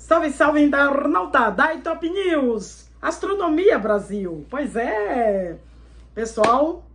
Salve, salve, internauta da Top News, Astronomia Brasil. Pois é, pessoal,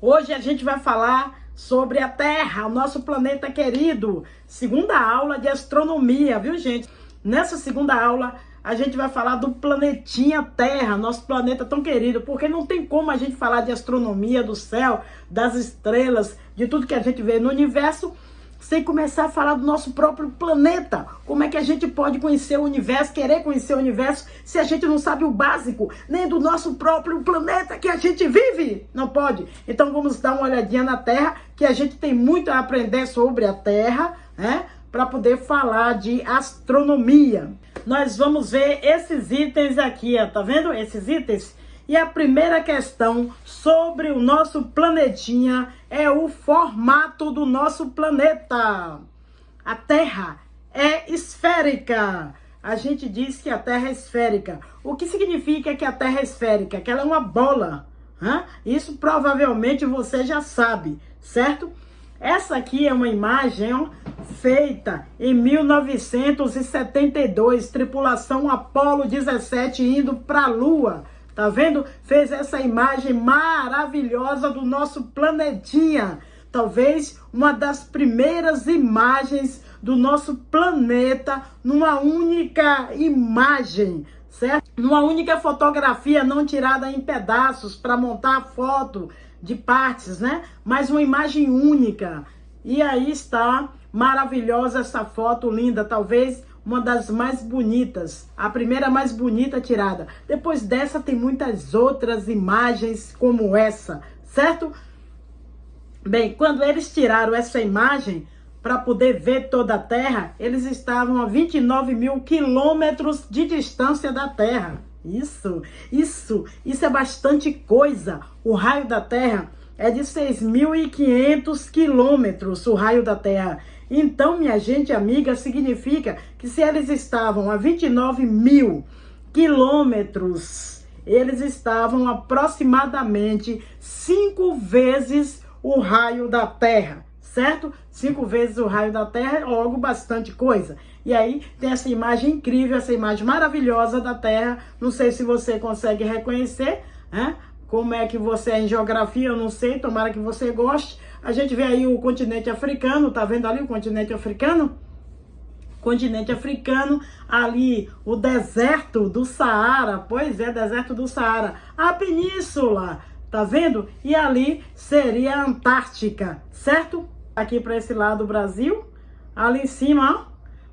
hoje a gente vai falar sobre a Terra, o nosso planeta querido. Segunda aula de astronomia, viu, gente? Nessa segunda aula, a gente vai falar do planetinha Terra, nosso planeta tão querido, porque não tem como a gente falar de astronomia, do céu, das estrelas, de tudo que a gente vê no universo, sem começar a falar do nosso próprio planeta. Como é que a gente pode conhecer o universo, querer conhecer o universo, se a gente não sabe o básico, nem do nosso próprio planeta que a gente vive? Não pode. Então vamos dar uma olhadinha na Terra, que a gente tem muito a aprender sobre a Terra, né? Para poder falar de astronomia. Nós vamos ver esses itens aqui, ó, tá vendo? Esses itens. E a primeira questão sobre o nosso planetinha é o formato do nosso planeta. A Terra é esférica. A gente diz que a Terra é esférica. O que significa que a Terra é esférica? Que ela é uma bola. Hein? Isso provavelmente você já sabe, certo? Essa aqui é uma imagem, ó, feita em 1972, tripulação Apollo 17 indo para a Lua. Tá vendo? Fez essa imagem maravilhosa do nosso planetinha. Talvez uma das primeiras imagens do nosso planeta numa única imagem, certo? Numa única fotografia, não tirada em pedaços para montar a foto de partes, né? Mas uma imagem única. E aí está maravilhosa essa foto linda, talvez uma das mais bonitas, a primeira mais bonita tirada. Depois dessa tem muitas outras imagens como essa, certo? Bem, quando eles tiraram essa imagem para poder ver toda a Terra, eles estavam a 29 mil quilômetros de distância da Terra. Isso é bastante coisa. O raio da Terra é de 6.500 quilômetros, o raio da Terra. Então, minha gente amiga, significa que se eles estavam a 29 mil quilômetros, eles estavam aproximadamente 5 vezes o raio da Terra, certo? 5 vezes o raio da Terra é logo bastante coisa. E aí tem essa imagem incrível, essa imagem maravilhosa da Terra. Não sei se você consegue reconhecer, né? Como é que você é em geografia, eu não sei, tomara que você goste. A gente vê aí o continente africano, tá vendo ali o continente africano? Continente africano, ali o deserto do Saara, pois é, deserto do Saara. A península, tá vendo? E ali seria a Antártica, certo? Aqui para esse lado do Brasil, ali em cima, ó,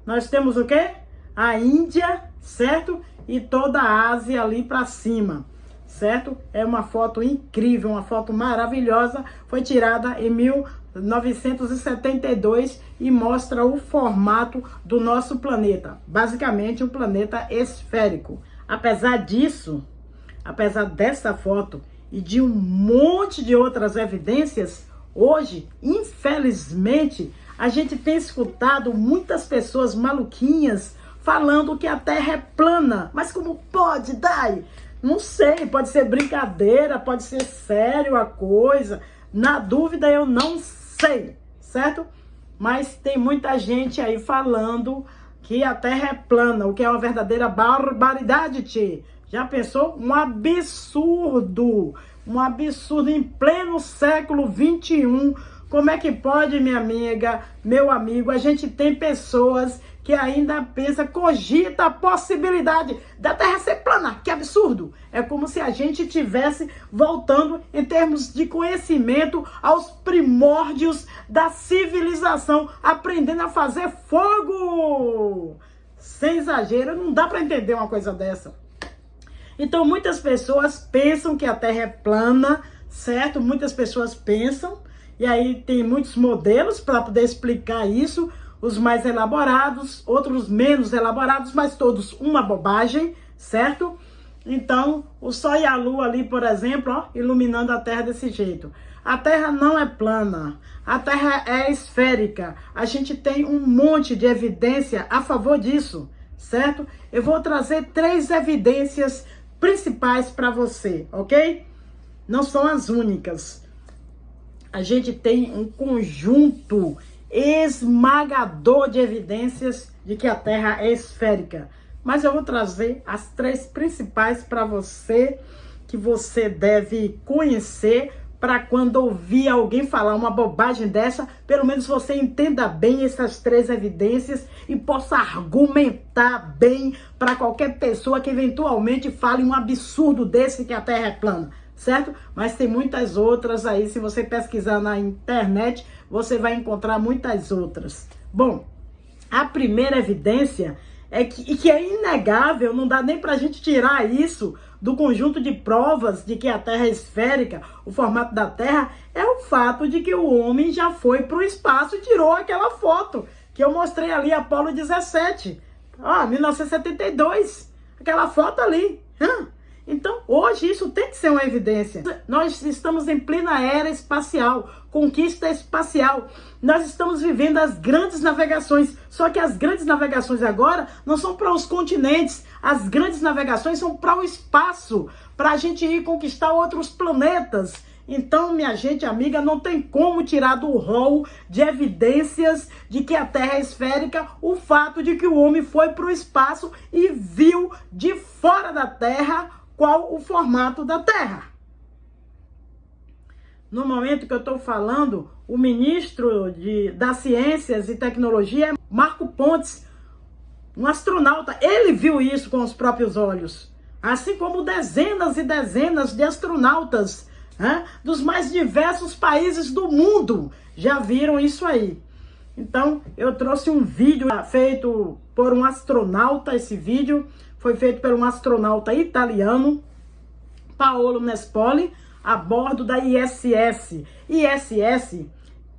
nós temos o quê? A Índia, certo? E toda a Ásia ali para cima. Certo? É uma foto incrível, uma foto maravilhosa. Foi tirada em 1972 e mostra o formato do nosso planeta. Basicamente, um planeta esférico. Apesar disso, apesar dessa foto e de um monte de outras evidências, hoje, infelizmente, a gente tem escutado muitas pessoas maluquinhas falando que a Terra é plana. Mas como pode, Dai? Não sei, pode ser brincadeira, pode ser sério a coisa. Na dúvida eu não sei, certo? Mas tem muita gente aí falando que a Terra é plana, o que é uma verdadeira barbaridade, tchê. Já pensou? Um absurdo em pleno século XXI. Como é que pode, minha amiga, meu amigo? A gente tem pessoas que ainda pensa, cogita a possibilidade da Terra ser plana. Que absurdo! É como se a gente estivesse voltando, em termos de conhecimento, aos primórdios da civilização, aprendendo a fazer fogo! Sem exagero, não dá para entender uma coisa dessa. Então, muitas pessoas pensam que a Terra é plana, certo? Muitas pessoas pensam, e aí tem muitos modelos para poder explicar isso, os mais elaborados, outros menos elaborados, mas todos uma bobagem, certo? Então, o Sol e a Lua ali, por exemplo, ó, iluminando a Terra desse jeito. A Terra não é plana, a Terra é esférica. A gente tem um monte de evidência a favor disso, certo? Eu vou trazer 3 evidências principais para você, ok? Não são as únicas. A gente tem um conjunto esmagador de evidências de que a Terra é esférica. Mas eu vou trazer as 3 principais para você, que você deve conhecer, para quando ouvir alguém falar uma bobagem dessa, pelo menos você entenda bem essas 3 evidências e possa argumentar bem para qualquer pessoa que eventualmente fale um absurdo desse que a Terra é plana, certo? Mas tem muitas outras aí, se você pesquisar na internet, você vai encontrar muitas outras. Bom, a primeira evidência é que é inegável, não dá nem para a gente tirar isso do conjunto de provas de que a Terra é esférica, o formato da Terra, é o fato de que o homem já foi para o espaço e tirou aquela foto que eu mostrei ali, Apolo 17, 1972, aquela foto ali. Então, hoje isso tem que ser uma evidência. Nós estamos em plena era espacial, conquista espacial. Nós estamos vivendo as grandes navegações. Só que as grandes navegações agora não são para os continentes. As grandes navegações são para o espaço, para a gente ir conquistar outros planetas. Então, minha gente amiga, não tem como tirar do rol de evidências de que a Terra é esférica o fato de que o homem foi para o espaço e viu de fora da Terra qual o formato da Terra. No momento que eu estou falando, o ministro das Ciências e Tecnologia é Marco Pontes, um astronauta. Ele viu isso com os próprios olhos. Assim como dezenas e dezenas de astronautas dos mais diversos países do mundo já viram isso aí. Então, eu trouxe um vídeo feito por um astronauta. Esse vídeo foi feito por um astronauta italiano, Paolo Nespoli, a bordo da ISS. ISS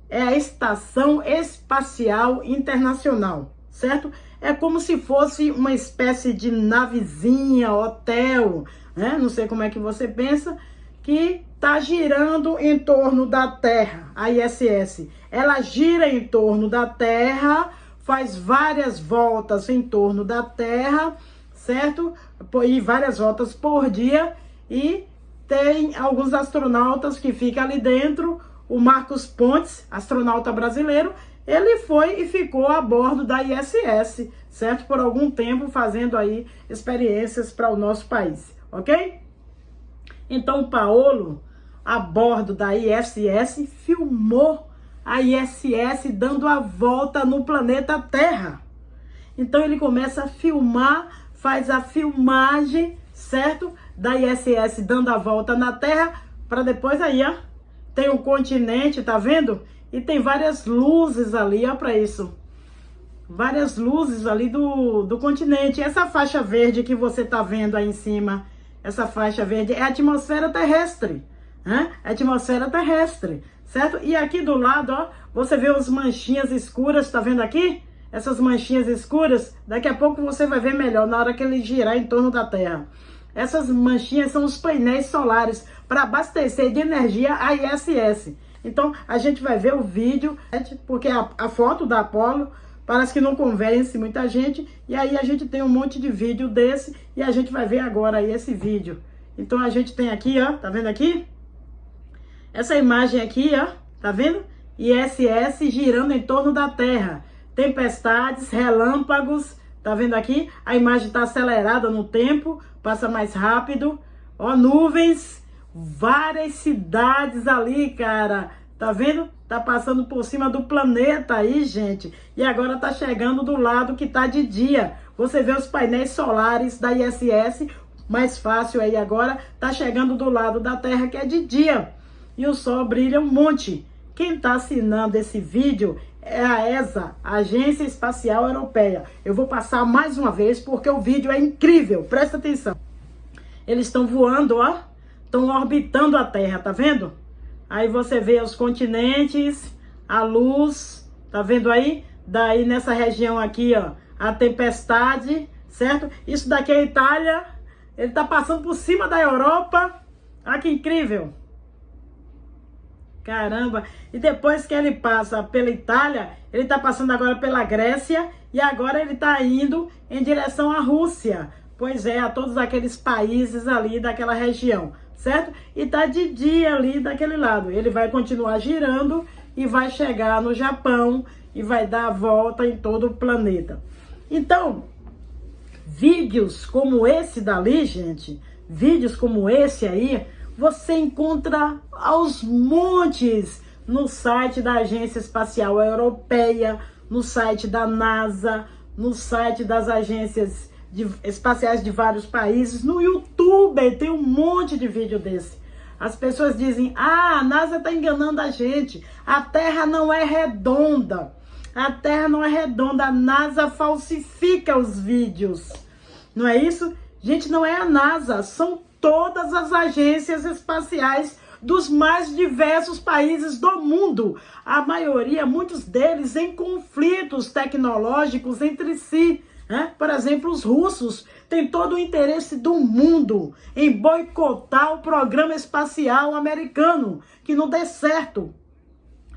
é a Estação Espacial Internacional, certo? É como se fosse uma espécie de navezinha, hotel, né? Não sei como é que você pensa, que está girando em torno da Terra, a ISS. Ela gira em torno da Terra, faz várias voltas em torno da Terra, certo? E várias voltas por dia, e tem alguns astronautas que ficam ali dentro. O Marcos Pontes, astronauta brasileiro, ele foi e ficou a bordo da ISS, certo? Por algum tempo fazendo aí experiências para o nosso país, ok? Então o Paolo, a bordo da ISS, filmou a ISS dando a volta no planeta Terra. Então ele começa a filmar, faz a filmagem, certo? Da ISS dando a volta na Terra, para depois aí, ó, tem um continente, tá vendo? E tem várias luzes ali, ó, para isso. Várias luzes ali do continente. Essa faixa verde que você tá vendo aí em cima, essa faixa verde é a atmosfera terrestre, né? A atmosfera terrestre, certo? E aqui do lado, ó, você vê as manchinhas escuras, tá vendo aqui? Essas manchinhas escuras, daqui a pouco você vai ver melhor na hora que ele girar em torno da Terra. Essas manchinhas são os painéis solares para abastecer de energia a ISS. Então, a gente vai ver o vídeo, porque a foto da Apolo parece que não convence muita gente. E aí a gente tem um monte de vídeo desse e a gente vai ver agora aí esse vídeo. Então, a gente tem aqui, ó, tá vendo aqui? Essa imagem aqui, ó, tá vendo? ISS girando em torno da Terra. Tempestades, relâmpagos, tá vendo aqui? A imagem está acelerada no tempo, passa mais rápido. Ó, nuvens, várias cidades ali, cara. Tá vendo? Tá passando por cima do planeta aí, gente. E agora tá chegando do lado que tá de dia. Você vê os painéis solares da ISS, mais fácil aí agora. Tá chegando do lado da Terra que é de dia. E o sol brilha um monte. Quem tá assinando esse vídeo é a ESA, a Agência Espacial Europeia. Eu vou passar mais uma vez porque o vídeo é incrível. Presta atenção. Eles estão voando, ó. Estão orbitando a Terra, tá vendo? Aí você vê os continentes, a luz, tá vendo aí? Daí nessa região aqui, ó, a tempestade, certo? Isso daqui é a Itália. Ele tá passando por cima da Europa. Olha que incrível. Caramba, e depois que ele passa pela Itália, ele está passando agora pela Grécia e agora ele está indo em direção à Rússia. Pois é, a todos aqueles países ali daquela região, certo? E está de dia ali daquele lado. Ele vai continuar girando e vai chegar no Japão e vai dar a volta em todo o planeta. Então, vídeos como esse dali, gente, vídeos como esse aí, você encontra aos montes no site da Agência Espacial Europeia, no site da NASA, no site das agências espaciais de vários países, no YouTube tem um monte de vídeo desse. As pessoas dizem, a NASA está enganando a gente, a Terra não é redonda. A Terra não é redonda, a NASA falsifica os vídeos. Não é isso? Gente, não é a NASA, são todas as agências espaciais dos mais diversos países do mundo. A maioria, muitos deles, em conflitos tecnológicos entre si. Né? Por exemplo, os russos têm todo o interesse do mundo em boicotar o programa espacial americano, que não dê certo.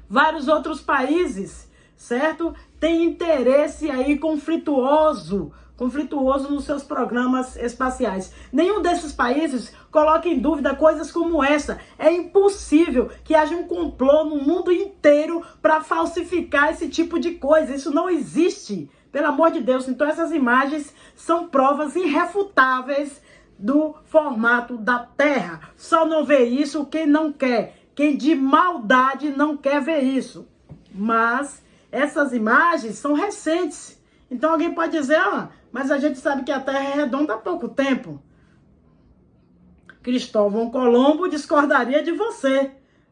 Vários outros países, certo? Tem interesse aí conflituoso nos seus programas espaciais. Nenhum desses países coloca em dúvida coisas como essa. É impossível que haja um complô no mundo inteiro para falsificar esse tipo de coisa. Isso não existe, pelo amor de Deus. Então essas imagens são provas irrefutáveis do formato da Terra. Só não vê isso quem não quer. Quem de maldade não quer ver isso. Mas essas imagens são recentes. Então alguém pode dizer, mas a gente sabe que a Terra é redonda há pouco tempo. Cristóvão Colombo discordaria de você.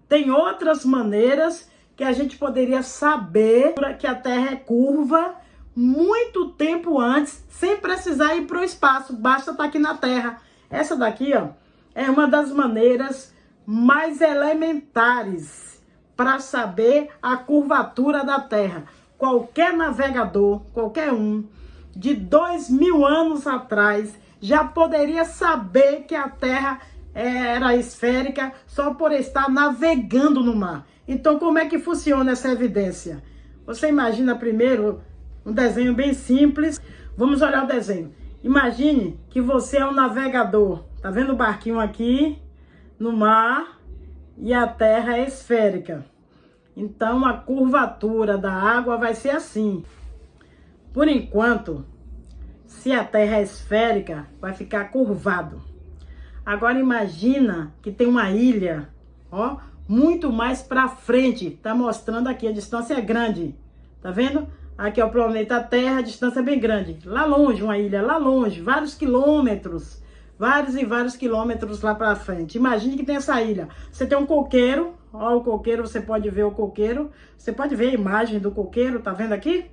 Tem outras maneiras que a gente poderia saber que a Terra é curva muito tempo antes, sem precisar ir para o espaço. Basta estar aqui na Terra. Essa daqui, é uma das maneiras mais elementares para saber a curvatura da Terra. Qualquer navegador, qualquer um, de 2000 anos atrás, já poderia saber que a Terra era esférica só por estar navegando no mar. Então, como é que funciona essa evidência? Você imagina primeiro um desenho bem simples. Vamos olhar o desenho. Imagine que você é um navegador. Tá vendo o barquinho aqui no mar e a Terra é esférica. Então, a curvatura da água vai ser assim. Por enquanto, se a Terra é esférica, vai ficar curvado. Agora, imagina que tem uma ilha, muito mais para frente. Tá mostrando aqui, a distância é grande. Tá vendo? Aqui é o planeta Terra, a distância é bem grande. Lá longe, uma ilha, lá longe, vários quilômetros. Vários e vários quilômetros lá para frente. Imagine que tem essa ilha. Você tem um coqueiro. Ó, o coqueiro, você pode ver o coqueiro. Você pode ver a imagem do coqueiro, tá vendo aqui?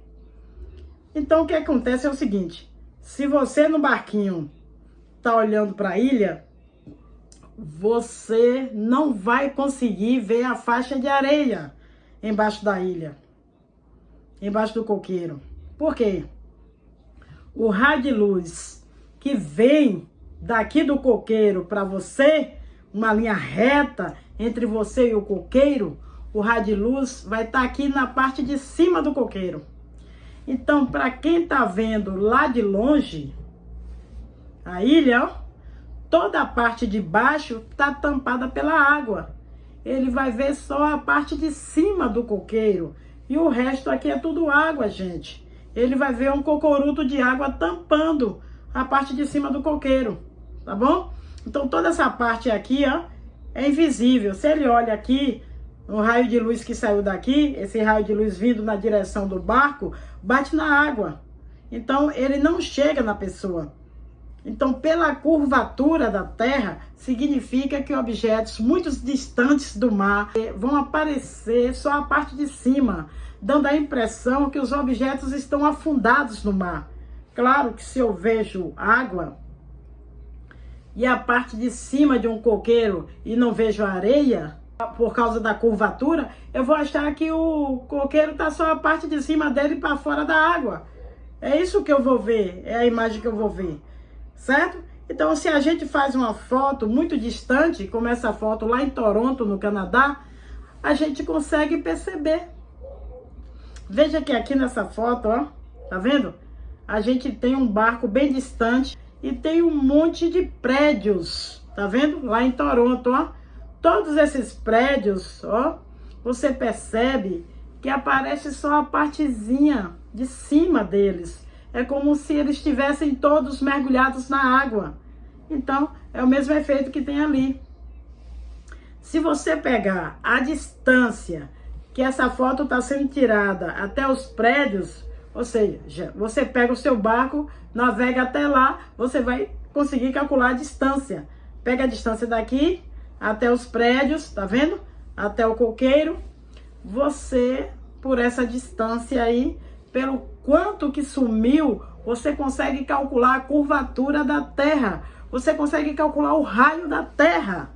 Então, o que acontece é o seguinte. Se você no barquinho tá olhando para a ilha, você não vai conseguir ver a faixa de areia embaixo da ilha. Embaixo do coqueiro. Por quê? O raio de luz que vem daqui do coqueiro para você, uma linha reta entre você e o coqueiro, o raio de luz vai estar aqui na parte de cima do coqueiro. Então, para quem está vendo lá de longe, a ilha, toda a parte de baixo está tampada pela água. Ele vai ver só a parte de cima do coqueiro. E o resto aqui é tudo água, gente. Ele vai ver um cocoruto de água tampando a parte de cima do coqueiro, tá bom? Então, toda essa parte aqui, é invisível. Se ele olha aqui, o raio de luz que saiu daqui, esse raio de luz vindo na direção do barco, bate na água. Então, ele não chega na pessoa. Então, pela curvatura da Terra, significa que objetos muito distantes do mar vão aparecer só a parte de cima, dando a impressão que os objetos estão afundados no mar. Claro que se eu vejo água e a parte de cima de um coqueiro e não vejo areia, por causa da curvatura, eu vou achar que o coqueiro está só a parte de cima dele para fora da água. É isso que eu vou ver, é a imagem que eu vou ver, certo? Então, se a gente faz uma foto muito distante, como essa foto lá em Toronto, no Canadá, a gente consegue perceber. Veja que aqui nessa foto, tá vendo? A gente tem um barco bem distante e tem um monte de prédios, tá vendo? Lá em Toronto, Todos esses prédios, você percebe que aparece só a partezinha de cima deles. é como se eles estivessem todos mergulhados na água. Então, é o mesmo efeito que tem ali. Se você pegar a distância que essa foto está sendo tirada até os prédios, ou seja, você pega o seu barco, navega até lá, você vai conseguir calcular a distância. Pega a distância daqui até os prédios, tá vendo? Até o coqueiro. Você, por essa distância aí, pelo quanto que sumiu, você consegue calcular a curvatura da Terra. Você consegue calcular o raio da Terra.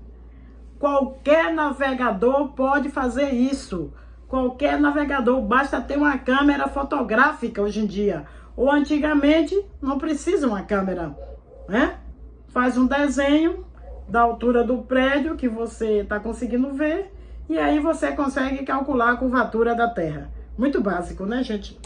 Qualquer navegador pode fazer isso. Qualquer navegador, basta ter uma câmera fotográfica hoje em dia. Ou antigamente, não precisa uma câmera, né? Faz um desenho da altura do prédio que você está conseguindo ver. E aí você consegue calcular a curvatura da Terra. Muito básico, né, gente?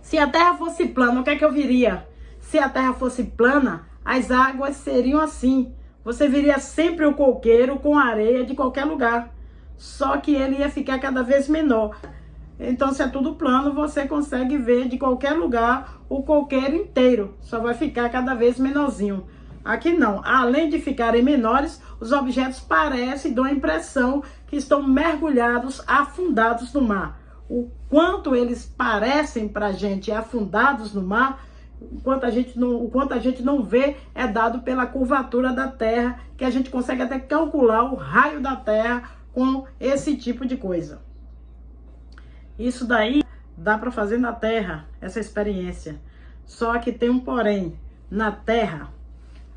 Se a Terra fosse plana, o que é que eu viria? Se a Terra fosse plana, as águas seriam assim. Você viria sempre o coqueiro com areia de qualquer lugar. Só que ele ia ficar cada vez menor. Então, se é tudo plano, você consegue ver de qualquer lugar o coqueiro inteiro. Só vai ficar cada vez menorzinho. Aqui não. Além de ficarem menores, os objetos parecem, dão a impressão que estão mergulhados, afundados no mar. O quanto eles parecem para a gente afundados no mar, o quanto a gente não vê, é dado pela curvatura da Terra, que a gente consegue até calcular o raio da Terra com esse tipo de coisa. Isso daí dá para fazer na Terra, essa experiência. Só que tem um porém. Na Terra,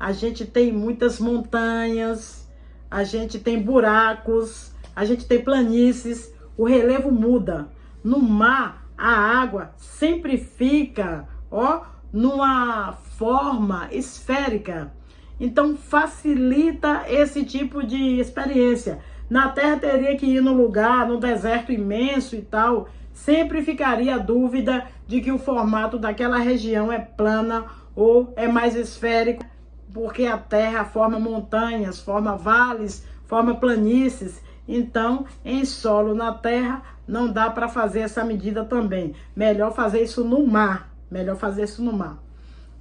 a gente tem muitas montanhas, a gente tem buracos, a gente tem planícies, o relevo muda. No mar, a água sempre fica, ó, numa forma esférica. Então facilita esse tipo de experiência. Na Terra teria que ir no lugar, no deserto imenso e tal. Sempre ficaria a dúvida de que o formato daquela região é plana ou é mais esférico, porque a Terra forma montanhas, forma vales, forma planícies. Então, em solo na Terra, não dá para fazer essa medida também. Melhor fazer isso no mar. Melhor fazer isso no mar.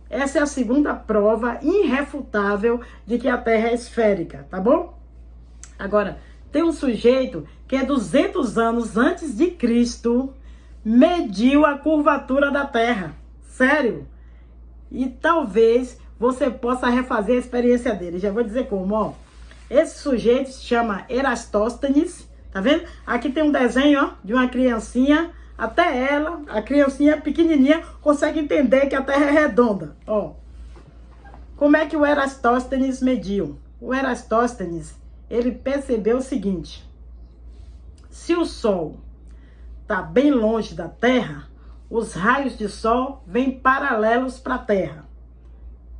Essa é a segunda prova irrefutável de que a Terra é esférica, tá bom? Agora, tem um sujeito que é 200 anos antes de Cristo, mediu a curvatura da Terra. Sério? E talvez você possa refazer a experiência dele. Já vou dizer como, ó. Esse sujeito se chama Eratóstenes, tá vendo? Aqui tem um desenho, ó, de uma criancinha. Até ela, a criancinha pequenininha, consegue entender que a Terra é redonda, ó. Como é que o Eratóstenes mediu? O Eratóstenes, ele percebeu o seguinte: se o Sol está bem longe da Terra, os raios de Sol vêm paralelos para a Terra.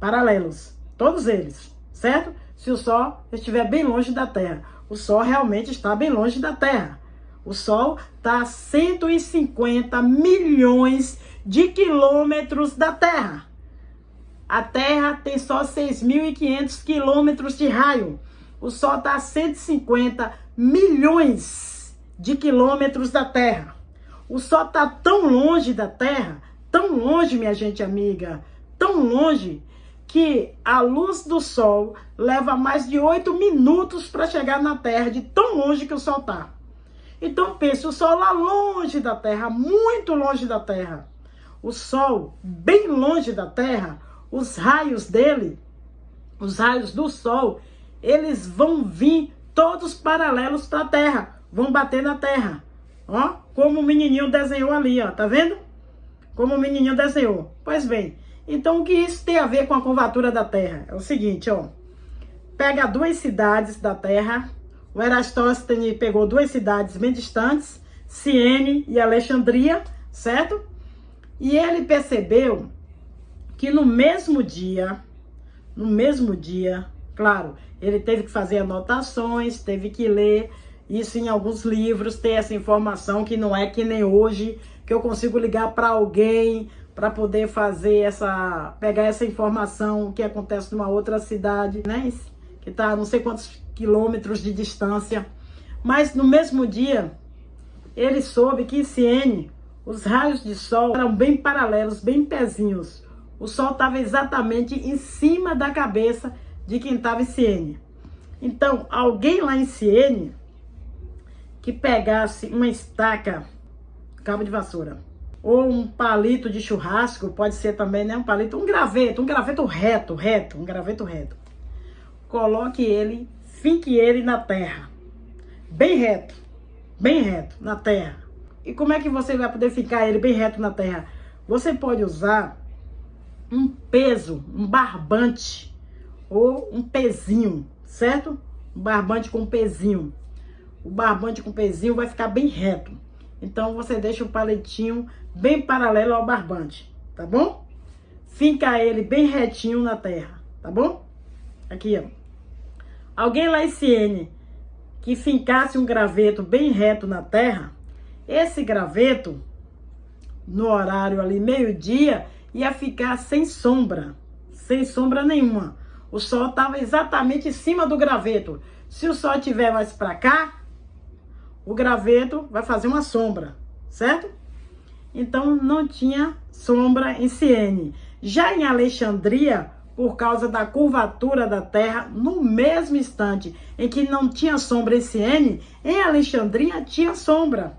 Paralelos, todos eles, certo? Se o Sol estiver bem longe da Terra, o Sol realmente está bem longe da Terra. O Sol está a 150 milhões de quilômetros da Terra. A Terra tem só 6.500 quilômetros de raio. O Sol está a 150 milhões de quilômetros da Terra. O Sol está tão longe da Terra, tão longe, minha gente amiga, tão longe, que a luz do Sol leva mais de 8 minutos para chegar na Terra, de tão longe que o Sol está. Então pense, o Sol lá longe da Terra, muito longe da Terra. O Sol bem longe da Terra, os raios dele, os raios do Sol, eles vão vir todos paralelos para a Terra, vão bater na Terra. Ó, como o menininho desenhou ali, ó, tá vendo? Como o menininho desenhou. Pois bem, então o que isso tem a ver com a curvatura da Terra? É o seguinte, ó. Pega duas cidades da Terra. O Eratóstenes pegou duas cidades bem distantes, Siene e Alexandria, certo? E ele percebeu que no mesmo dia, claro, ele teve que fazer anotações, teve que ler isso em alguns livros, ter essa informação, que não é que nem hoje, que eu consigo ligar para alguém para poder fazer pegar essa informação que acontece numa outra cidade, né? Que está a não sei quantos quilômetros de distância. Mas no mesmo dia, ele soube que em Siene, Os raios de sol eram bem paralelos, bem pezinhos. O sol estava exatamente em cima da cabeça de quem estava em Siene. Então, alguém lá em Siene que pegasse uma estaca, cabo de vassoura, ou um palito de churrasco, pode ser também, né? Um palito, um graveto reto, um graveto reto. Coloque ele, finque ele na terra, bem reto, na terra. E como é que você vai poder ficar ele bem reto na terra? Você pode usar um peso, um barbante ou um pezinho, certo? Um barbante com pezinho. O barbante com pezinho vai ficar bem reto. Então você deixa o palitinho bem paralelo ao barbante, tá bom? Finca ele bem retinho na terra, tá bom? Aqui, ó. Alguém lá em Siene que fincasse um graveto bem reto na terra, esse graveto, no horário ali, meio-dia, ia ficar sem sombra nenhuma. O sol estava exatamente em cima do graveto. Se o sol estiver mais para cá, o graveto vai fazer uma sombra, certo? Então, não tinha sombra em Siene. Já em Alexandria, por causa da curvatura da terra, no mesmo instante em que não tinha sombra em Siene, em Alexandria tinha sombra.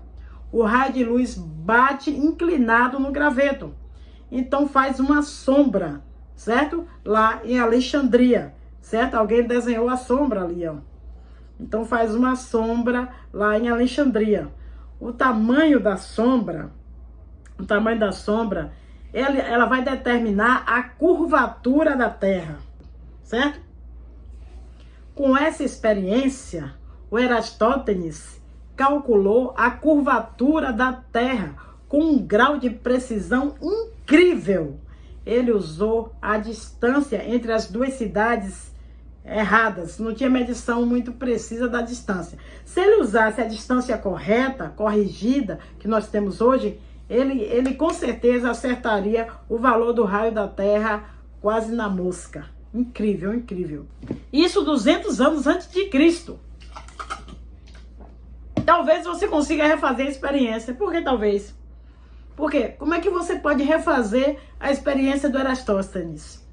O raio de luz bate inclinado no graveto. Então, faz uma sombra, certo? Lá em Alexandria, certo? Alguém desenhou a sombra ali, ó. Então, faz uma sombra lá em Alexandria. O tamanho da sombra, ela vai determinar a curvatura da Terra, certo? Com essa experiência, o Eratóstenes calculou a curvatura da Terra com um grau de precisão incrível. Ele usou a distância entre as duas cidades erradas, não tinha medição muito precisa da distância. Se ele usasse a distância correta, corrigida, que nós temos hoje, ele com certeza acertaria o valor do raio da Terra quase na mosca. Incrível, incrível. Isso 200 anos antes de Cristo. Talvez você consiga refazer a experiência. Por que talvez? Porque como é que você pode refazer a experiência do Eratóstenes?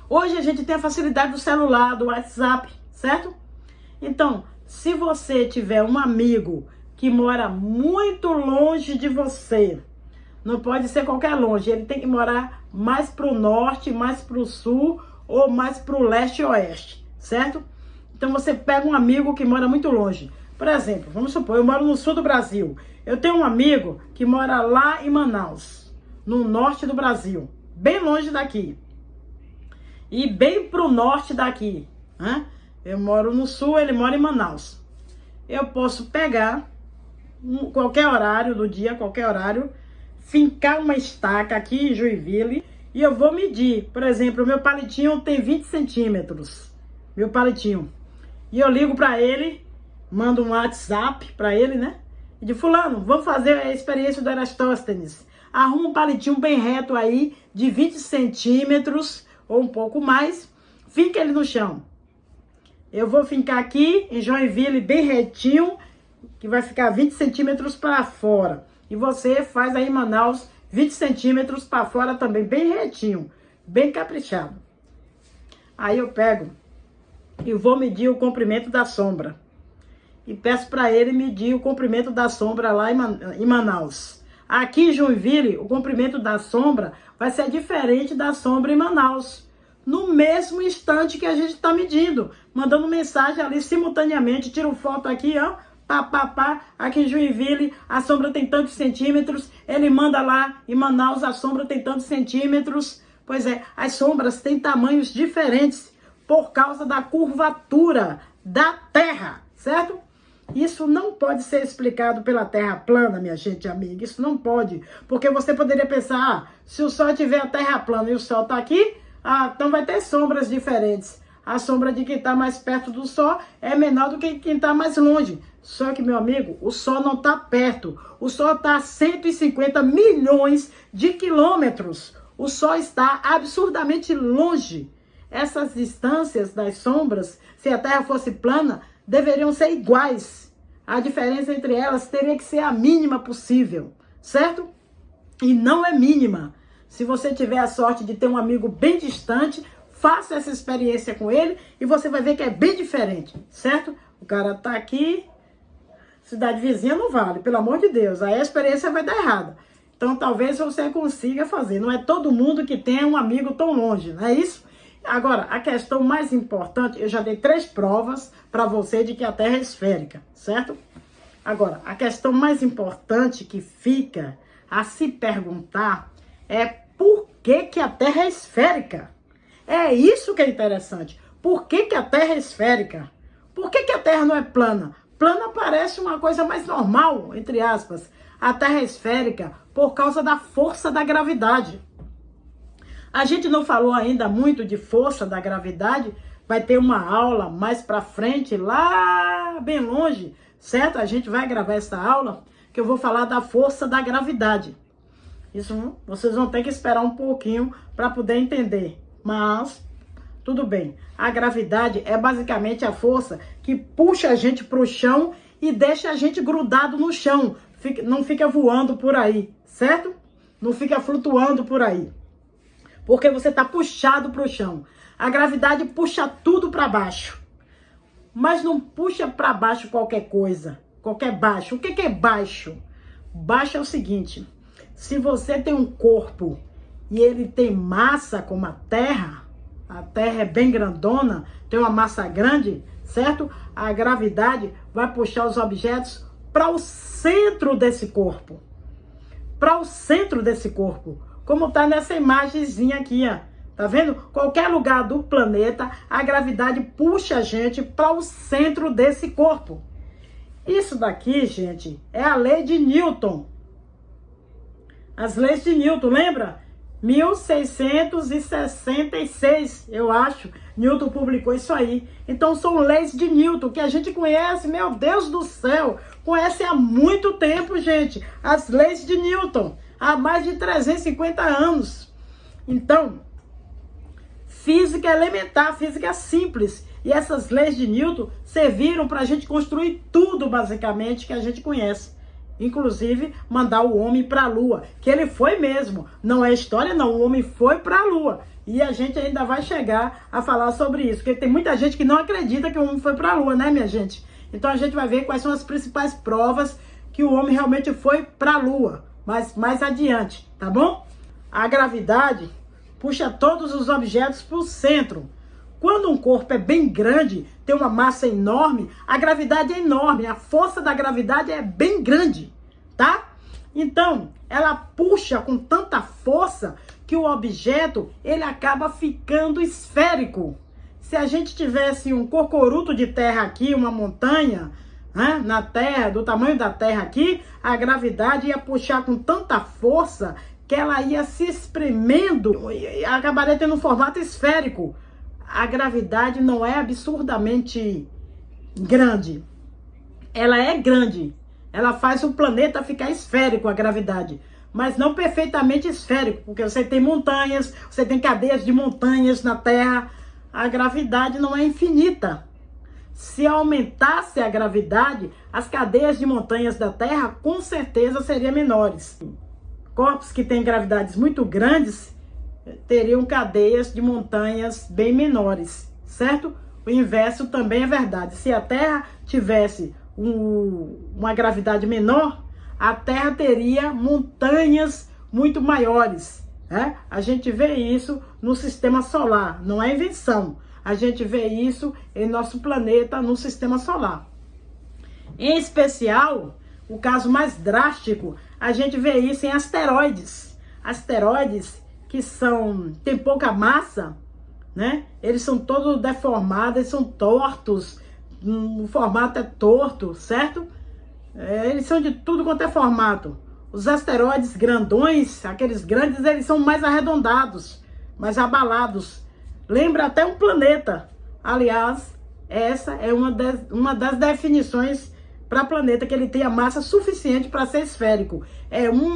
Hoje a gente tem a facilidade do celular, do WhatsApp, certo? Então, se você tiver um amigo que mora muito longe de você, não pode ser qualquer longe, ele tem que morar mais para o norte, mais para o sul ou mais para o leste e oeste, certo? Então você pega um amigo que mora muito longe. Por exemplo, vamos supor, eu moro no sul do Brasil. Eu tenho um amigo que mora lá em Manaus, no norte do Brasil, bem longe daqui. E bem para o norte daqui, né? Eu moro no sul, ele mora em Manaus. Eu posso pegar qualquer horário do dia, qualquer horário, fincar uma estaca aqui em Joinville e eu vou medir. Por exemplo, o meu palitinho tem 20 centímetros, meu palitinho. E eu ligo para ele, mando um WhatsApp para ele, né? E de fulano, vamos fazer a experiência do Eratóstenes. Arruma um palitinho bem reto aí, de 20 centímetros ou um pouco mais, finca ele no chão. Eu vou fincar aqui em Joinville bem retinho, que vai ficar 20 centímetros para fora. E você faz aí em Manaus 20 centímetros para fora também, bem retinho, bem caprichado. Aí eu pego e vou medir o comprimento da sombra. E peço para ele medir o comprimento da sombra lá em Manaus. Aqui em Joinville, o comprimento da sombra vai ser diferente da sombra em Manaus. No mesmo instante que a gente está medindo, mandando mensagem ali simultaneamente, tiro foto aqui, ó, aqui em Joinville a sombra tem tantos centímetros, ele manda lá em Manaus a sombra tem tantos centímetros. Pois é, as sombras têm tamanhos diferentes por causa da curvatura da Terra, certo? Isso não pode ser explicado pela Terra plana, minha gente amiga. Isso não pode. Porque você poderia pensar, se o Sol tiver a Terra plana e o Sol está aqui, então vai ter sombras diferentes. A sombra de quem está mais perto do Sol é menor do que quem está mais longe. Só que, meu amigo, o Sol não está perto. O Sol está a 150 milhões de quilômetros. O Sol está absurdamente longe. Essas distâncias das sombras, se a Terra fosse plana, deveriam ser iguais. A diferença entre elas teria que ser a mínima possível, certo? E não é mínima. Se você tiver a sorte de ter um amigo bem distante, faça essa experiência com ele e você vai ver que é bem diferente, certo? O cara tá aqui, cidade vizinha não vale, pelo amor de Deus, aí a experiência vai dar errada. Então talvez você consiga fazer, não é todo mundo que tem um amigo tão longe, não é isso? Agora, a questão mais importante, eu já dei 3 provas para você de que a Terra é esférica, certo? Agora, a questão mais importante que fica a se perguntar é por que que a Terra é esférica? É isso que é interessante. Por que que a Terra é esférica? Por que que a Terra não é plana? Plana parece uma coisa mais normal, entre aspas. A Terra é esférica por causa da força da gravidade. A gente não falou ainda muito de força da gravidade. Vai ter uma aula mais pra frente, lá bem longe, certo? A gente vai gravar essa aula que eu vou falar da força da gravidade. Isso vocês vão ter que esperar um pouquinho para poder entender. Mas, tudo bem. A gravidade é basicamente a força que puxa a gente para o chão e deixa a gente grudado no chão. Não fica voando por aí, certo? Não fica flutuando por aí. Porque você está puxado para o chão. A gravidade puxa tudo para baixo. Mas não puxa para baixo qualquer coisa. Qualquer baixo. O que é baixo? Baixo é o seguinte. Se você tem um corpo e ele tem massa como a Terra é bem grandona, tem uma massa grande, certo? A gravidade vai puxar os objetos para o centro desse corpo. Para o centro desse corpo. Como está nessa imagenzinha aqui, ó. Tá vendo? Qualquer lugar do planeta, a gravidade puxa a gente para o centro desse corpo. Isso daqui, gente, é a lei de Newton. As leis de Newton, lembra? 1666, eu acho. Newton publicou isso aí. Então são leis de Newton que a gente conhece, meu Deus do céu. Conhece há muito tempo, gente. As leis de Newton. Há mais de 350 anos. Então, física elementar, física simples. E essas leis de Newton serviram para a gente construir tudo, basicamente, que a gente conhece. Inclusive, mandar o homem para a Lua. Que ele foi mesmo. Não é história, não. O homem foi para a Lua. E a gente ainda vai chegar a falar sobre isso. Porque tem muita gente que não acredita que o homem foi para a Lua, né, minha gente? Então, a gente vai ver quais são as principais provas que o homem realmente foi para a Lua. Mas mais adiante, tá bom? A gravidade puxa todos os objetos para o centro. Quando um corpo é bem grande, tem uma massa enorme, a gravidade é enorme, a força da gravidade é bem grande, tá? Então, ela puxa com tanta força que o objeto, ele acaba ficando esférico. Se a gente tivesse um cocoruto de terra aqui, uma montanha, né, na Terra, do tamanho da Terra aqui, a gravidade ia puxar com tanta força que ela ia se espremendo e acabaria tendo um formato esférico. A gravidade não é absurdamente grande. Ela é grande. Ela faz o planeta ficar esférico, a gravidade. Mas não perfeitamente esférico, porque você tem montanhas, você tem cadeias de montanhas na Terra. A gravidade não é infinita. Se aumentasse a gravidade, as cadeias de montanhas da Terra com certeza seriam menores. Corpos que têm gravidades muito grandes teriam cadeias de montanhas bem menores, certo? O inverso também é verdade. Se a Terra tivesse uma gravidade menor, a Terra teria montanhas muito maiores, né? A gente vê isso no sistema solar, não é invenção. A gente vê isso em nosso planeta, no sistema solar. Em especial, o caso mais drástico, a gente vê isso em asteroides. Asteroides que tem pouca massa, né? Eles são todos deformados, eles são tortos, o formato é torto, certo? Eles são de tudo quanto é formato. Os asteroides grandões, aqueles grandes, eles são mais arredondados, mais abalados. Lembra até um planeta. Aliás, essa é uma das definições para planeta, que ele tenha massa suficiente para ser esférico. É um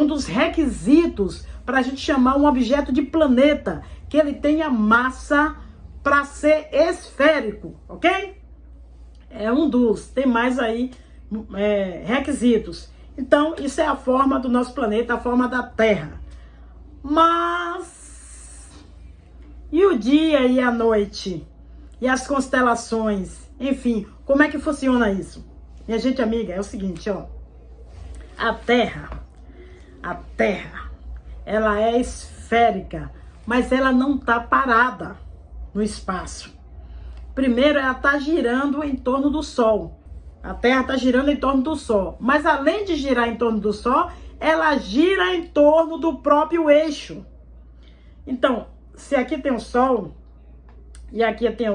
dos requisitos para a gente chamar um objeto de planeta, que ele tenha massa para ser esférico, ok? É um dos, tem mais aí requisitos. Então, isso é a forma do nosso planeta, a forma da Terra. Mas, e o dia e a noite? E as constelações? Enfim, como é que funciona isso? Minha gente amiga, é o seguinte, ó. A Terra, ela é esférica, mas ela não tá parada no espaço. Primeiro, ela tá girando em torno do Sol. A Terra tá girando em torno do Sol. Mas além de girar em torno do Sol, ela gira em torno do próprio eixo. Então, se aqui tem o Sol e aqui tem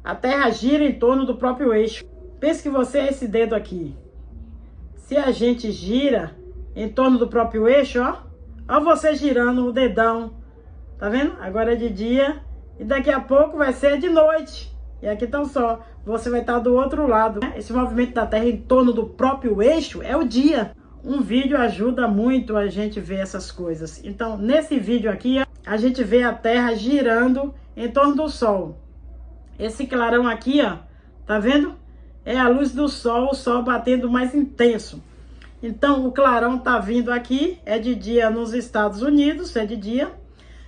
a Terra gira em torno do próprio eixo. Pense que você é esse dedo aqui. Se a gente gira em torno do próprio eixo, ó você girando o dedão. Tá vendo? Agora é de dia e daqui a pouco vai ser de noite. E aqui tá o Sol. Você vai estar do outro lado. Esse movimento da Terra em torno do próprio eixo é o dia. Um vídeo ajuda muito a gente ver essas coisas. Então, nesse vídeo aqui, a gente vê a Terra girando em torno do Sol. Esse clarão aqui, ó, tá vendo? É a luz do Sol, o Sol batendo mais intenso. Então, o clarão tá vindo aqui, é de dia nos Estados Unidos, é de dia.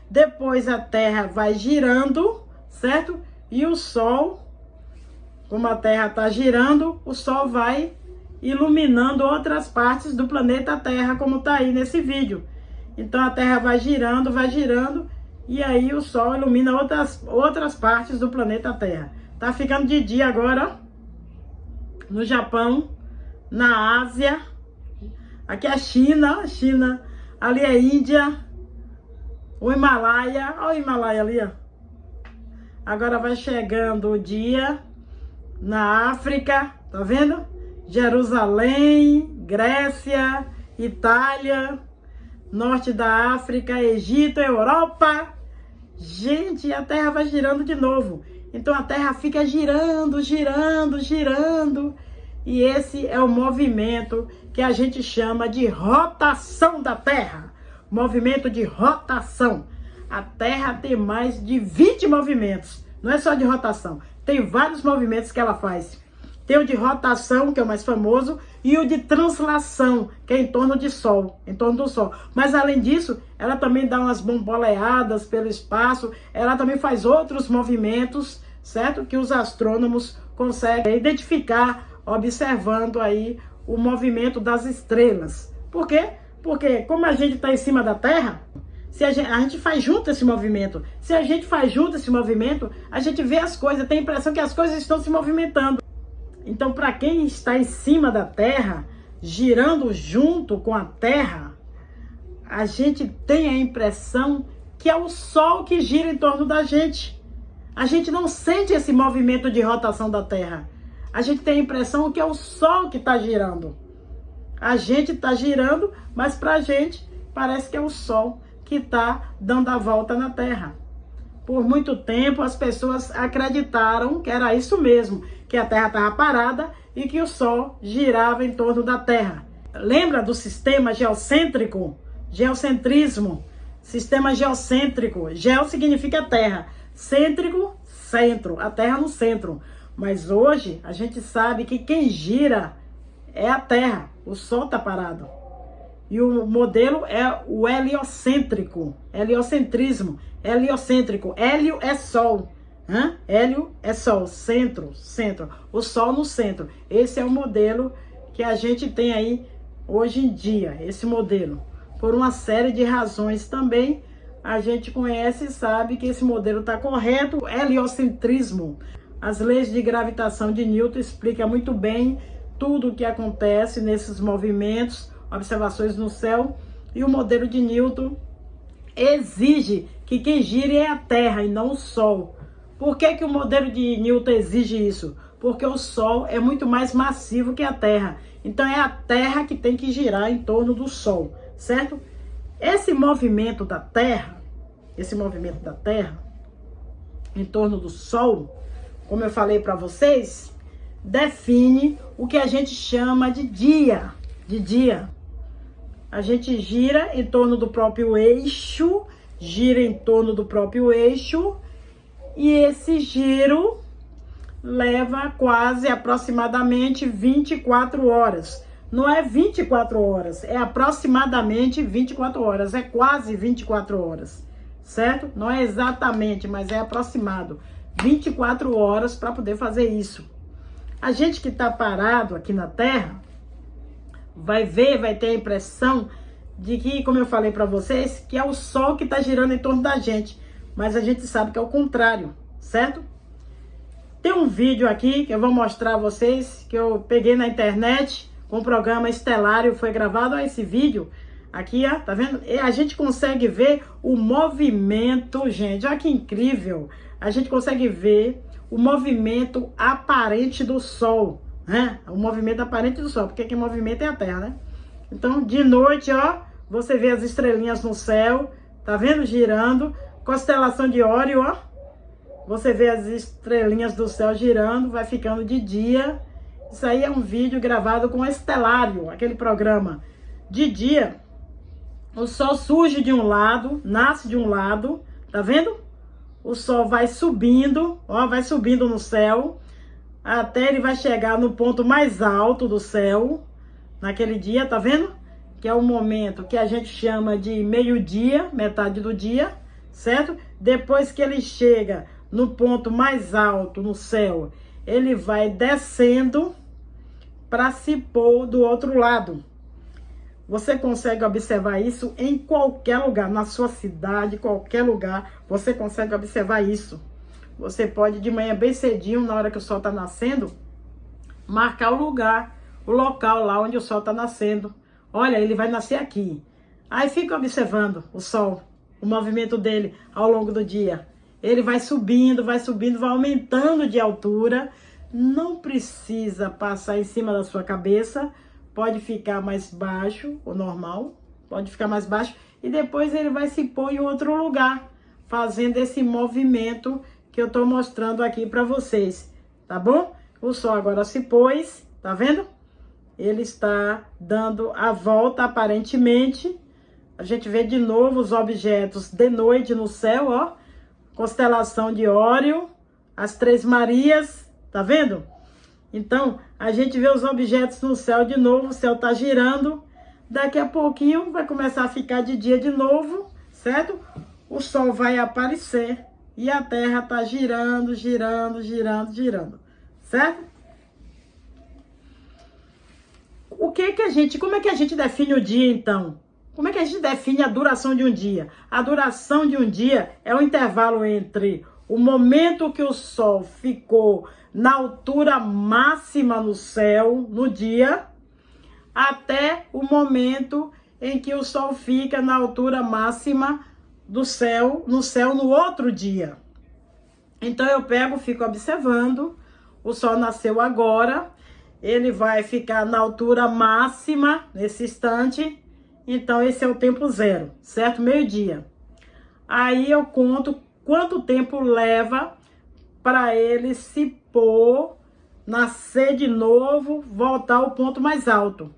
Depois a Terra vai girando, certo? E o Sol, como a Terra tá girando, o Sol vai iluminando outras partes do planeta Terra, como tá aí nesse vídeo. Então a Terra vai girando, e aí o Sol ilumina outras partes do planeta Terra. Tá ficando de dia agora, ó, no Japão, na Ásia, aqui é a China, ali é a Índia, o Himalaia, olha o Himalaia ali, ó. Agora vai chegando o dia na África, tá vendo? Jerusalém, Grécia, Itália, norte da África, Egito, Europa. Gente, a Terra vai girando de novo. Então a Terra fica girando. E esse é o movimento que a gente chama de rotação da Terra. Movimento de rotação. A Terra tem mais de 20 movimentos. Não é só de rotação. Tem vários movimentos que ela faz. Tem o de rotação, que é o mais famoso, e o de translação, que é em torno do Sol. Mas além disso, ela também dá umas bomboleadas pelo espaço. Ela também faz outros movimentos, certo? Que os astrônomos conseguem identificar, observando aí o movimento das estrelas. Por quê? Porque como a gente está em cima da Terra, se a gente faz junto esse movimento. Se a gente faz junto esse movimento, a gente vê as coisas, tem a impressão que as coisas estão se movimentando. Então, para quem está em cima da Terra, girando junto com a Terra, a gente tem a impressão que é o Sol que gira em torno da gente. A gente não sente esse movimento de rotação da Terra. A gente tem a impressão que é o Sol que está girando. A gente está girando, mas para a gente parece que é o Sol que está dando a volta na Terra. Por muito tempo as pessoas acreditaram que era isso mesmo, que a Terra estava parada e que o Sol girava em torno da Terra. Lembra do sistema geocêntrico? Geocentrismo. Sistema geocêntrico. Geo significa Terra. Cêntrico, centro. A Terra no centro. Mas hoje a gente sabe que quem gira é a Terra. O Sol está parado. E o modelo é o heliocêntrico, heliocentrismo, heliocêntrico. Hélio é Sol, hélio é Sol, centro, o Sol no centro. Esse é o modelo que a gente tem aí hoje em dia, esse modelo. Por uma série de razões também, a gente conhece e sabe que esse modelo está correto. O heliocentrismo, as leis de gravitação de Newton explicam muito bem tudo o que acontece nesses movimentos, observações no céu, e o modelo de Newton exige que quem gire é a Terra e não o Sol. Por que o modelo de Newton exige isso? Porque o Sol é muito mais massivo que a Terra. Então é a Terra que tem que girar em torno do Sol, certo? Esse movimento da Terra em torno do Sol, como eu falei para vocês, define o que a gente chama de dia. A gente gira em torno do próprio eixo, e esse giro leva quase aproximadamente 24 horas. não é 24 horas, é aproximadamente 24 horas, é quase 24 horas, certo? Não é exatamente, mas é aproximado. 24 horas para poder fazer isso. A gente que está parado aqui na Terra, vai ter a impressão de que, como eu falei para vocês, que é o Sol que está girando em torno da gente. Mas a gente sabe que é o contrário, certo? Tem um vídeo aqui que eu vou mostrar a vocês, que eu peguei na internet, com o programa Estelário, foi gravado. Olha esse vídeo aqui, ó, tá vendo? E a gente consegue ver o movimento, gente, olha que incrível. A gente consegue ver o movimento aparente do Sol, né? O movimento aparente do Sol, porque quem movimenta é a Terra, né? Então, de noite, ó, você vê as estrelinhas no céu, tá vendo? Girando. Constelação de Órion, ó. Você vê as estrelinhas do céu girando, vai ficando de dia. Isso aí é um vídeo gravado com Estelário, aquele programa. De dia, o Sol surge de um lado, nasce de um lado, tá vendo? O Sol vai subindo, ó, vai subindo no céu, até ele vai chegar no ponto mais alto do céu, naquele dia, tá vendo? Que é o momento que a gente chama de meio-dia, metade do dia, certo? Depois que ele chega no ponto mais alto no céu, ele vai descendo para se pôr do outro lado. Você consegue observar isso em qualquer lugar, na sua cidade, qualquer lugar, você consegue observar isso. Você pode de manhã bem cedinho, na hora que o sol está nascendo, marcar o lugar, o local lá onde o sol está nascendo. Olha, ele vai nascer aqui. Aí fica observando o sol, o movimento dele ao longo do dia. Ele vai subindo, vai aumentando de altura. Não precisa passar em cima da sua cabeça. Pode ficar mais baixo, o normal. Pode ficar mais baixo. E depois ele vai se pôr em outro lugar, fazendo esse movimento que eu tô mostrando aqui para vocês. Tá bom? O sol agora se pôs, tá vendo? Ele está dando a volta, aparentemente. A gente vê de novo os objetos de noite no céu, ó. Constelação de Órion, as Três Marias, tá vendo? Então, a gente vê os objetos no céu de novo, o céu tá girando. Daqui a pouquinho vai começar a ficar de dia de novo, certo? O sol vai aparecer e a Terra tá girando, girando, girando, girando, certo? Como é que a gente define o dia, então? Como é que a gente define a duração de um dia? A duração de um dia é o intervalo entre o momento que o Sol ficou na altura máxima no céu, no dia, até o momento em que o Sol fica na altura máxima do céu, no outro dia. Então eu fico observando, o Sol nasceu agora, ele vai ficar na altura máxima nesse instante. Então, esse é o tempo zero, certo? Meio-dia. Aí eu conto quanto tempo leva para ele se pôr, nascer de novo, voltar ao ponto mais alto.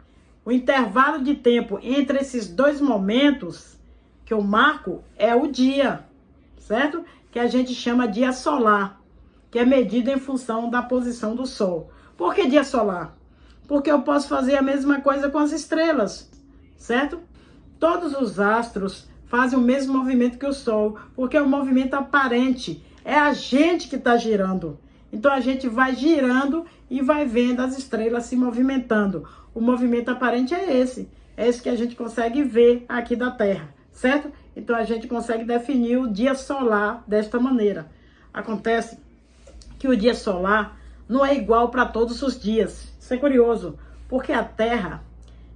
O intervalo de tempo entre esses dois momentos que eu marco é o dia, certo? Que a gente chama dia solar, que é medido em função da posição do Sol. Por que dia solar? Porque eu posso fazer a mesma coisa com as estrelas, certo? Todos os astros fazem o mesmo movimento que o Sol, porque é um movimento aparente. É a gente que está girando. Então a gente vai girando e vai vendo as estrelas se movimentando. O movimento aparente é esse que a gente consegue ver aqui da Terra, certo? Então a gente consegue definir o dia solar desta maneira. Acontece que o dia solar não é igual para todos os dias. Isso é curioso, porque a Terra,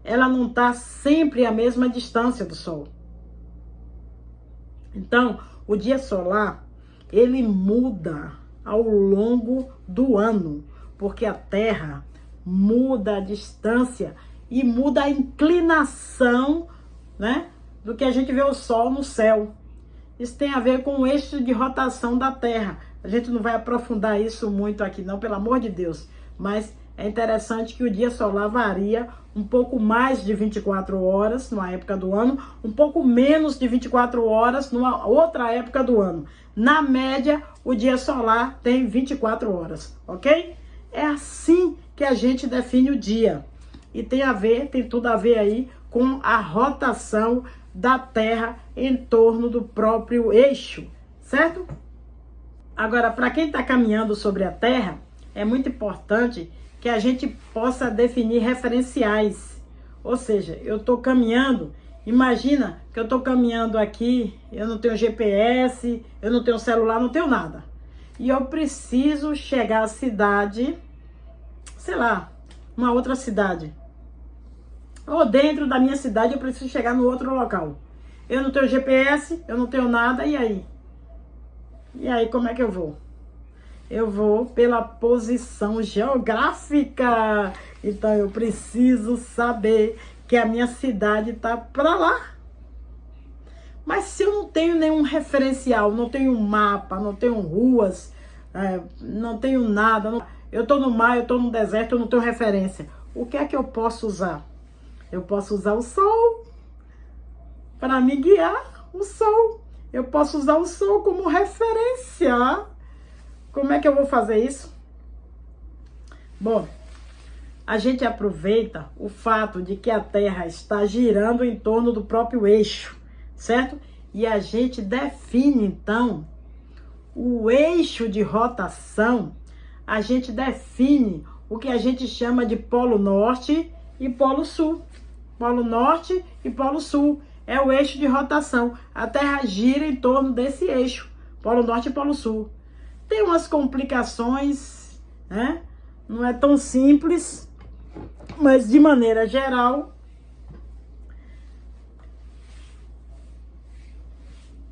ela não está sempre à mesma distância do Sol. Então, o dia solar, ele muda ao longo do ano, porque a Terra muda a distância e muda a inclinação, né, do que a gente vê o Sol no céu. Isso tem a ver com o eixo de rotação da Terra. A gente não vai aprofundar isso muito aqui não, pelo amor de Deus, mas é interessante que o dia solar varia um pouco mais de 24 horas numa época do ano, um pouco menos de 24 horas numa outra época do ano. Na média, o dia solar tem 24 horas, ok? É assim que a gente define o dia. e tem tudo a ver aí com a rotação da Terra em torno do próprio eixo, certo? Agora, para quem está caminhando sobre a Terra, é muito importante que a gente possa definir referenciais. Ou seja, eu estou caminhando, imagina que eu estou caminhando aqui, eu não tenho GPS, eu não tenho celular, não tenho nada. E eu preciso chegar à cidade, sei lá, uma outra cidade. Ou dentro da minha cidade eu preciso chegar no outro local. Eu não tenho GPS, eu não tenho nada, e aí? E aí, como é que eu vou? Eu vou pela posição geográfica. Então, eu preciso saber que a minha cidade está para lá. Mas se eu não tenho nenhum referencial, não tenho mapa, não tenho ruas, não tenho nada, eu estou no mar, eu estou no deserto, eu não tenho referência. O que é que eu posso usar? Eu posso usar o sol para me guiar, o sol. Eu posso usar o sol como referência. Como é que eu vou fazer isso? Bom, a gente aproveita o fato de que a Terra está girando em torno do próprio eixo, certo? E a gente define, então, o eixo de rotação, a gente define o que a gente chama de Polo Norte e Polo Sul. Polo Norte e Polo Sul é o eixo de rotação. A Terra gira em torno desse eixo, Polo Norte e Polo Sul. Tem umas complicações, né? Não é tão simples, mas de maneira geral,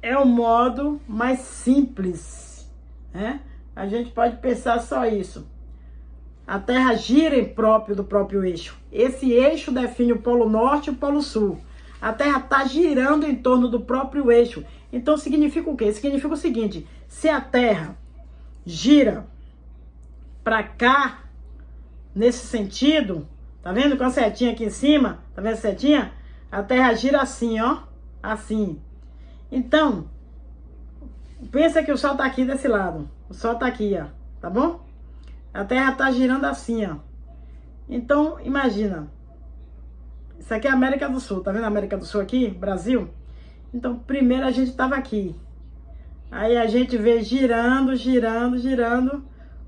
é o modo mais simples, né? A gente pode pensar só isso. A Terra gira em do próprio eixo. Esse eixo define o Polo Norte e o Polo Sul. A Terra está girando em torno do próprio eixo. Então significa o quê? Significa o seguinte: se a Terra gira para cá, nesse sentido, tá vendo com a setinha aqui em cima? Tá vendo a setinha? A Terra gira assim, ó, assim. Então, pensa que o Sol tá aqui desse lado. O Sol tá aqui, ó, tá bom? A Terra tá girando assim, ó. Então, imagina. Isso aqui é a América do Sul, tá vendo a América do Sul aqui? Brasil? Então, primeiro a gente tava aqui. Aí a gente vê girando, girando, girando.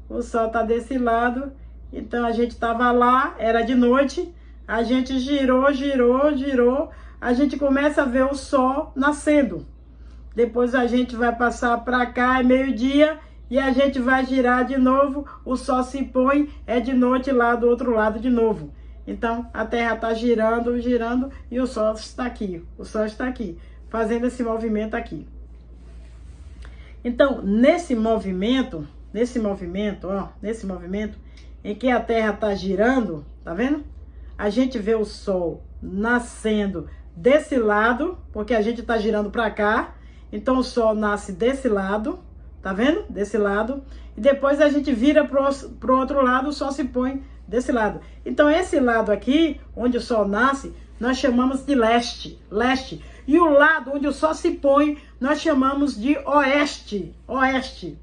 O Sol tá desse lado. Então, a gente tava lá, era de noite. A gente girou, girou, girou. A gente começa a ver o Sol nascendo. Depois a gente vai passar para cá, é meio-dia, e a gente vai girar de novo, o Sol se põe, é de noite lá do outro lado de novo. Então, a Terra está girando, girando, e o Sol está aqui. O Sol está aqui, fazendo esse movimento aqui. Então, nesse movimento, ó, nesse movimento, em que a Terra está girando, tá vendo? A gente vê o Sol nascendo desse lado, porque a gente está girando para cá. Então, o Sol nasce desse lado, tá vendo? Desse lado. E depois a gente vira pro outro lado, o Sol se põe desse lado. Então, esse lado aqui, onde o Sol nasce, nós chamamos de leste, leste. E o lado onde o Sol se põe, nós chamamos de oeste, oeste.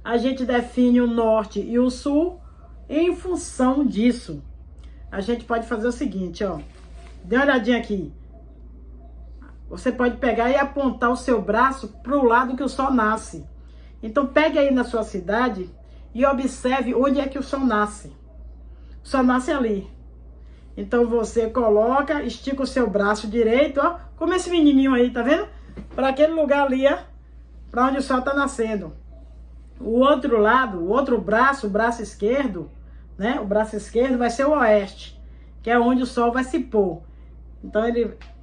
A gente define o norte e o sul em função disso. A gente pode fazer o seguinte, ó. Dê uma olhadinha aqui. Você pode pegar e apontar o seu braço para o lado que o Sol nasce. Então, pegue aí na sua cidade e observe onde é que o Sol nasce. O Sol nasce ali. Então, você coloca, estica o seu braço direito, ó, como esse menininho aí, tá vendo? Para aquele lugar ali, ó, para onde o Sol está nascendo. O outro lado, o outro braço, o braço esquerdo, né? O braço esquerdo vai ser o oeste, que é onde o Sol vai se pôr. Então,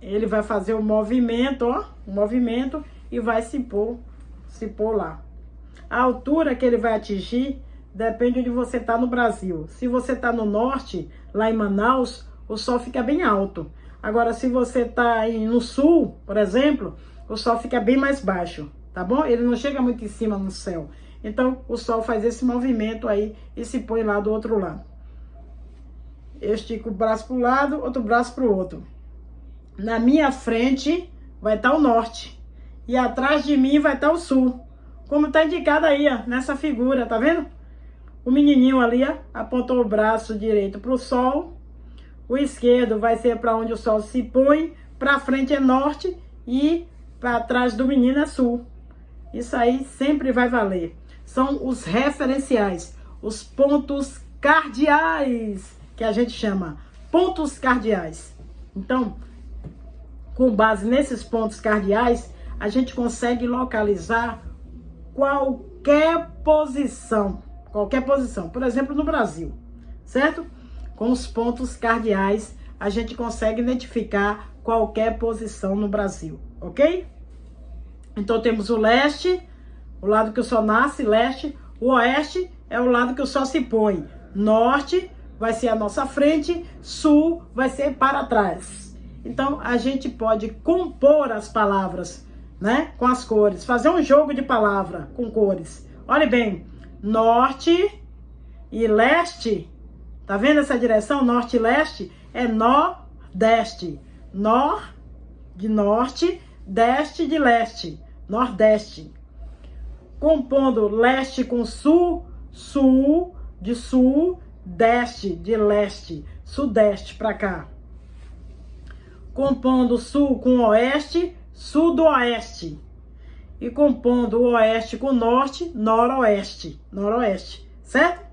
ele vai fazer o movimento, ó, o movimento, e vai se pôr lá. A altura que ele vai atingir depende de onde você está no Brasil. Se você está no norte, lá em Manaus, o Sol fica bem alto. Agora, se você está no sul, por exemplo, o Sol fica bem mais baixo, tá bom? Ele não chega muito em cima no céu. Então, o Sol faz esse movimento aí e se põe lá do outro lado. Eu estico o braço para um lado, outro braço para o outro. Na minha frente vai estar o norte. E atrás de mim vai estar o sul. Como está indicado aí, ó, nessa figura, tá vendo? O menininho ali, ó, apontou o braço direito para o sol. O esquerdo vai ser para onde o sol se põe. Para frente é norte e para trás do menino é sul. Isso aí sempre vai valer. São os referenciais, os pontos cardeais, que a gente chama pontos cardeais. Então, com base nesses pontos cardeais, a gente consegue localizar qualquer posição. Qualquer posição. Por exemplo, no Brasil, certo? Com os pontos cardeais, a gente consegue identificar qualquer posição no Brasil, ok? Então, temos o leste, o lado que o sol nasce, leste. O oeste é o lado que o sol se põe. Norte vai ser a nossa frente, sul vai ser para trás. Então, a gente pode compor as palavras, né, com as cores. Fazer um jogo de palavra com cores. Olhe bem, norte e leste. Tá vendo essa direção? Norte e leste é nordeste. Nor de norte, deste de leste. Nordeste. Compondo leste com sul, sul de sul, deste de leste, sudeste para cá. Compondo sul com oeste, sudoeste. E compondo o oeste com norte, noroeste, noroeste, certo?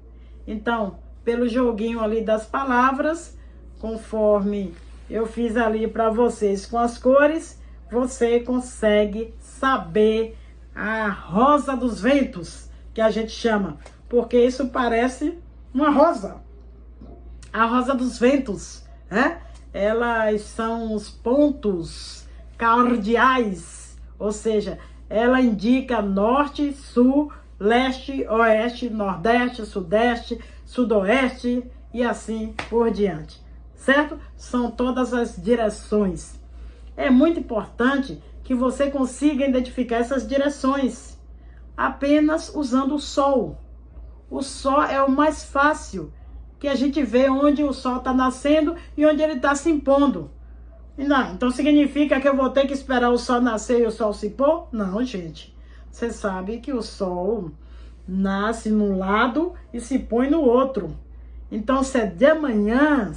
Então, pelo joguinho ali das palavras, conforme eu fiz ali para vocês com as cores, você consegue saber a rosa dos ventos, que a gente chama, porque isso parece uma rosa. A rosa dos ventos, né? Elas são os pontos cardeais, ou seja, ela indica norte, sul, leste, oeste, nordeste, sudeste, sudoeste e assim por diante, certo? São todas as direções. É muito importante que você consiga identificar essas direções apenas usando o sol. O sol é o mais fácil, que a gente vê onde o sol está nascendo e onde ele está se impondo. Não, então significa que eu vou ter que esperar o sol nascer e o sol se pôr? Não, gente. Você sabe que o sol nasce num lado e se põe no outro. Então, se é de manhã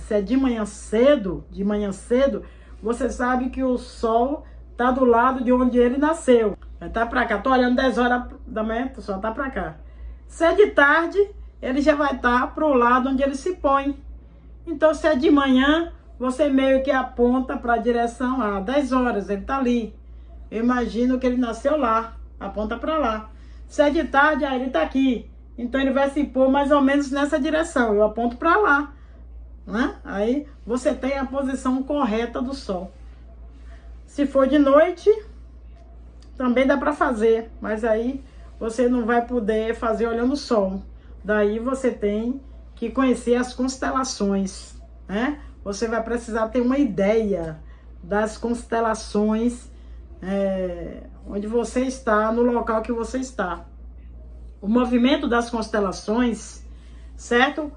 cedo, você sabe que o sol tá do lado de onde ele nasceu. Vai tá para cá. Tô olhando 10 horas da manhã, o sol tá para cá. Se é de tarde, ele já vai estar pro lado onde ele se põe. Então, se é de manhã, você meio que aponta para a direção lá, 10 horas, ele tá ali. Eu imagino que ele nasceu lá, aponta para lá. Se é de tarde, aí ele tá aqui. Então, ele vai se pôr mais ou menos nessa direção. Eu aponto para lá, né? Aí, você tem a posição correta do sol. Se for de noite, também dá para fazer, mas aí você não vai poder fazer olhando o sol. Daí você tem que conhecer as constelações, né? Você vai precisar ter uma ideia das constelações, onde você está, no local que você está. O movimento das constelações, certo?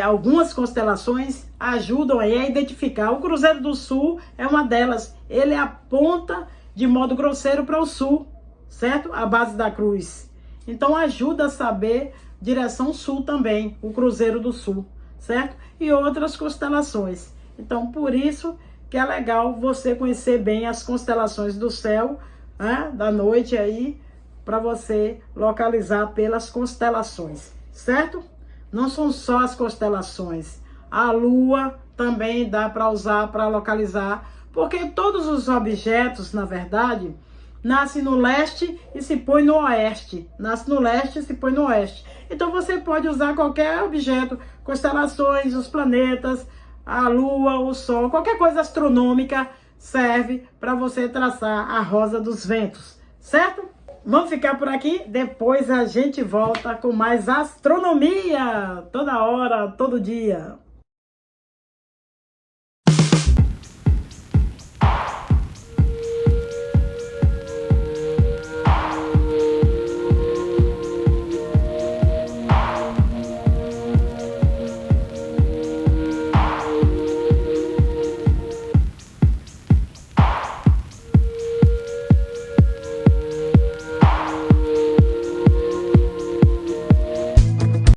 Algumas constelações ajudam aí a identificar. O Cruzeiro do Sul é uma delas. Ele aponta de modo grosseiro para o sul, certo? A base da cruz. Então ajuda a saber direção sul também, o Cruzeiro do Sul, certo? E outras constelações. Então por isso que é legal você conhecer bem as constelações do céu, né? Da noite aí, para você localizar pelas constelações, certo? Não são só as constelações. A lua também dá para usar para localizar, porque todos os objetos, na verdade, nascem no leste e se põe no oeste. Nasce no leste e se põe no oeste. Então você pode usar qualquer objeto, constelações, os planetas, a lua, o sol, qualquer coisa astronômica serve para você traçar a rosa dos ventos, certo? Vamos ficar por aqui, depois a gente volta com mais astronomia, toda hora, todo dia.